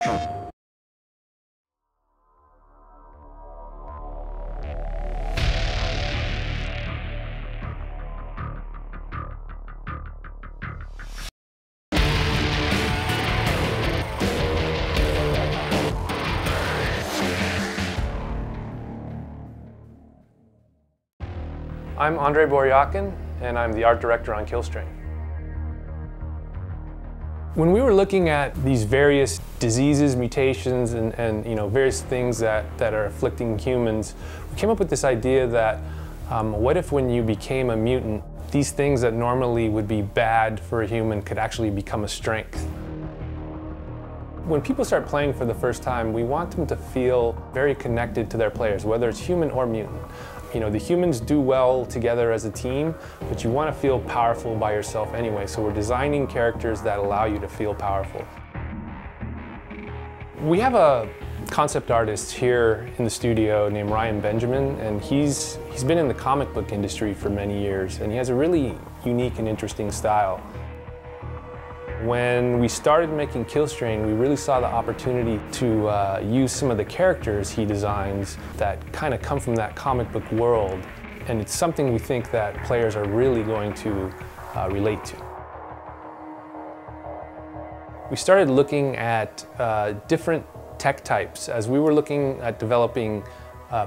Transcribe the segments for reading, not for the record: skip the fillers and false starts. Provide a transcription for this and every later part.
I'm Andrei Boryakin, and I'm the art director on Killstrain. When we were looking at these various diseases, mutations, and various things that are afflicting humans, we came up with this idea that what if when you became a mutant, these things that normally would be bad for a human could actually become a strength. When people start playing for the first time, we want them to feel very connected to their players, whether it's human or mutant. The humans do well together as a team, but you want to feel powerful by yourself anyway, so we're designing characters that allow you to feel powerful. We have a concept artist here in the studio named Ryan Benjamin, and he's been in the comic book industry for many years, and he has a really unique and interesting style. When we started making Killstrain, we really saw the opportunity to use some of the characters he designs that kind of come from that comic book world. And it's something we think that players are really going to relate to. We started looking at different tech types as we were looking at developing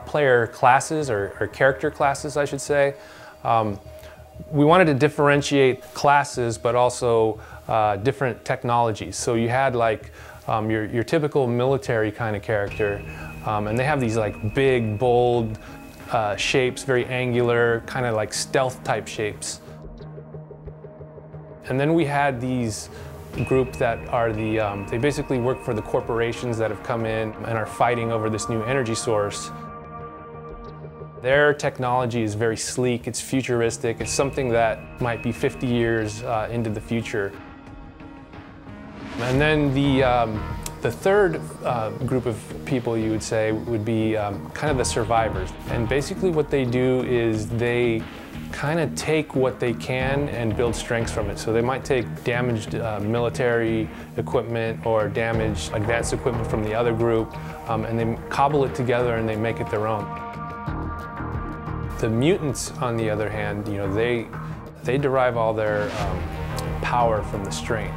player classes, or character classes, I should say. We wanted to differentiate classes, but also different technologies. So you had like your typical military kind of character, and they have these like big, bold shapes, very angular, kind of like stealth type shapes. And then we had these group that are they basically work for the corporations that have come in and are fighting over this new energy source. Their technology is very sleek, it's futuristic, it's something that might be 50 years into the future. And then the third group of people, you would say, would be kind of the survivors. And basically what they do is they kind of take what they can and build strengths from it. So they might take damaged military equipment or damaged advanced equipment from the other group, and they cobble it together and they make it their own. The mutants, on the other hand, they derive all their power from the strain.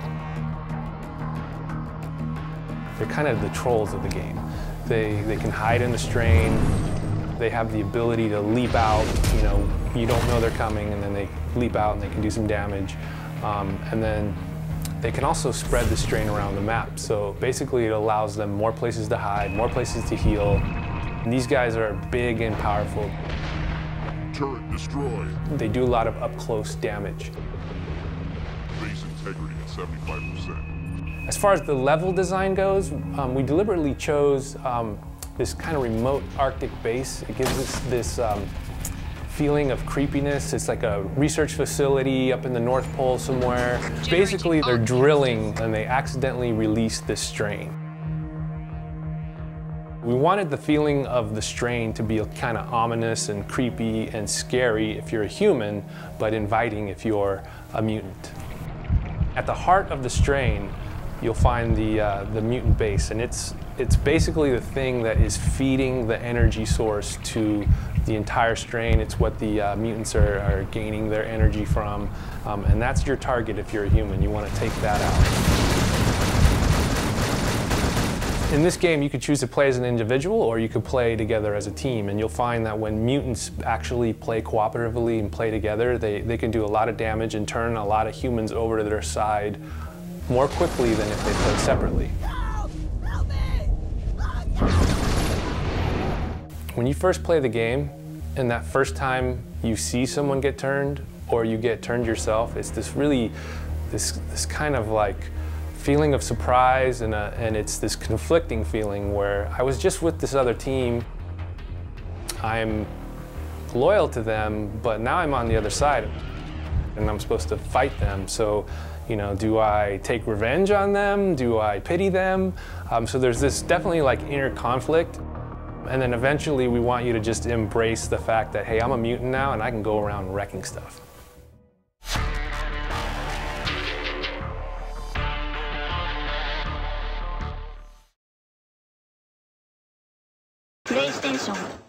They're kind of the trolls of the game. They can hide in the strain. They have the ability to leap out. You don't know they're coming, and then they leap out and they can do some damage. And then they can also spread the strain around the map. So basically, it allows them more places to hide, more places to heal. And these guys are big and powerful. Turret destroyed. They do a lot of up-close damage. Base integrity at 75%. As far as the level design goes, we deliberately chose this kind of remote Arctic base. It gives us this feeling of creepiness. It's like a research facility up in the North Pole somewhere. Basically, they're drilling and they accidentally release this strain. We wanted the feeling of the strain to be kind of ominous and creepy and scary if you're a human, but inviting if you're a mutant. At the heart of the strain, you'll find the mutant base, and it's basically the thing that is feeding the energy source to the entire strain. It's what the mutants are gaining their energy from, and that's your target if you're a human. You want to take that out. In this game, you could choose to play as an individual, or you could play together as a team, and you'll find that when mutants actually play cooperatively and play together, they can do a lot of damage and turn a lot of humans over to their side more quickly than if they played separately. Help me! When you first play the game, and that first time you see someone get turned, or you get turned yourself, it's this kind of like feeling of surprise, and it's this conflicting feeling where I was just with this other team, I'm loyal to them, but now I'm on the other side and I'm supposed to fight them. So, do I take revenge on them? Do I pity them? So there's this definitely like inner conflict. And then eventually we want you to just embrace the fact that, hey, I'm a mutant now and I can go around wrecking stuff. プレイステーション